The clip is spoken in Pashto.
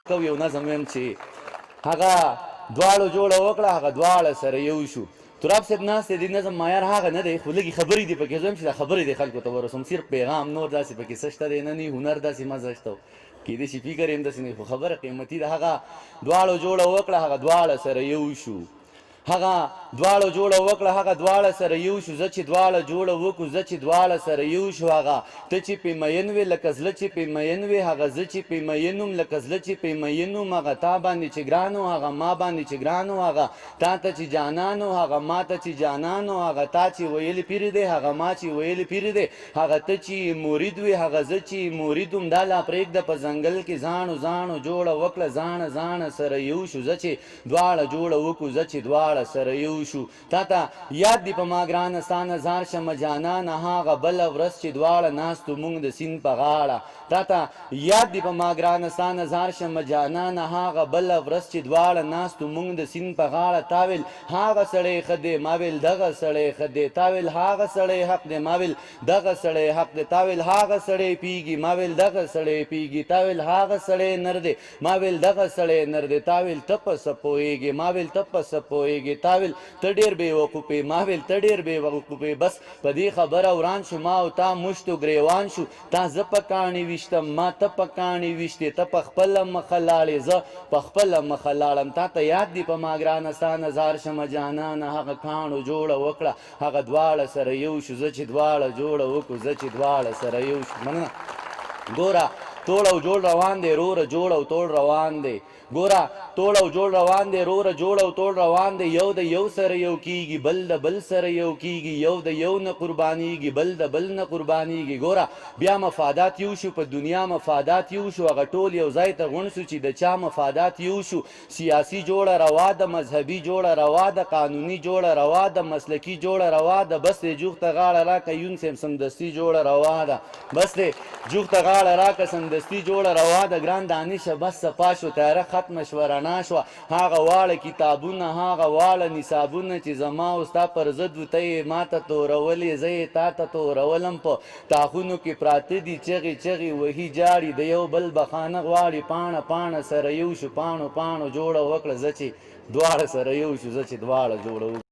کو یو نظم ویم چې هغه دواړو جوړه وکړه هغه دواړه سره یو شو تراب صاحب ناست دی نظم معیار هغه نه دی خو لږې خبرې دي پکې زه هم چې دا خبرې دی خلکو ته ورسوم صرف پیغام نور داسې پکې څه شته دی نه نی هنر داسې مزه شته کیدای شي فکر یې هم داسې نه خو خبره قیمتي ده هغه دواړو جوړه وکړه هغه دواړه سره یو شو هغه دواړو جوړه وکړه هغه دواړه سره یو شو زه چې دواړه جوړه وکړو زه چې دواړه سره یو شو هغه ته چې پې مین وې لکه زړه چې پې مین وې هغه زه چې پې مین وم لکه زړه چې پې مین وم هغه تا باندې چې ګران و هغه ما باندې چې ګران و هغه تا ته چې جانان و هغه ما ته چې جانان و هغه تا چې ویلې پیر دی هغه ما چې ویلې پیر دی هغه ته چې مرید وې هغه زه چې مرید وم دا لا پرېږده په ځنګل کې زاڼو زاڼو جوړه وکړه زاڼه زاڼه سره یو شو زه چې دواړه جوړه وکړو زه چې دواړه سره یو شو تا ته یاد دی په ما ګرانه ستا نظار شمه جانانه هغه بله ورځ چې دواړه ناستو مونږ د سیند په غاړه تا ته یاد دی په ما ګرانه ستا نظار شمه جانانه هغه بله ورځ چې دواړه ناستو مونږ د سیند په غاړه تا ویل هغه سړی ښه دی ما ویل دغه سړی ښه دی تا ویل هغه سړی حق دی ما ویل دغه سړی حق دی تا ویل هغه سړی پیږي ما ویل دغه سړی پیږي تا ویل هغه سړی نر دی ما ویل دغه سړی نر دی تا ویل ته په څه پوهېږې ما ویل ته په څه پوهېږې تا ویل ته ډېر بېوقوفې ما ویل ته ډېر بېوقوفې بس په دې خبره وران شو ما او تا مشتو ګریوان شو تا زه په کاڼي ویشتم ما ته په کاڼي ویشتې ته په خپله مخه لاړې زه په خپله مخه لاړم تا ته یاد دی په ما ګرانه ستا نظار شمه جانانه هغه کاڼو جوړه وکړه هغه دواړه سره یو شو زه چې دواړه جوړه وکړو زه چې دواړه سره یو شو مننه ګوره توړ او جوړ روان دی روره جوړ او توړ روان دی ګوره توړ او جوړ روان دی روره جوړ او توړ روان دی یو د یو سره یو کیږي بل د بل سره یو کیږي یو د یو نه قربانیږي بل د بل نه قربانیږي ګوره بیا مفادات یو شو په دنیا مفادات یو شو هغه ټول یو ځای ته غونډ شو چې د چا مفادات یو شو سیاسي جوړه روا ده مذهبي جوړه روا ده قانوني جوړه روا ده مسلکي جوړه روا ده بس دی جوخ ته غاړه راکه یون سیم سمدستي جوړه روا ده بس دی جوخ ته غاړه راکه سمدستي جوړه روا ده ګران دانشه بس صفا شو تیاره ختمه شوه رڼا شوه هغه واړه کتابونه هغه واړه نصابونه چې زما او ستا پر ضد و ته یې ما ته تورولې زه یې تا ته تورولم په تاخونو کې پراته دي چغې چغې وهي جاړي د یو بل بخانه غواړي پاڼه پاڼه سره یو شو پاڼو پاڼو جوړه وکړه زه چې دواړه سره یو شو زه چې دواړه جوړه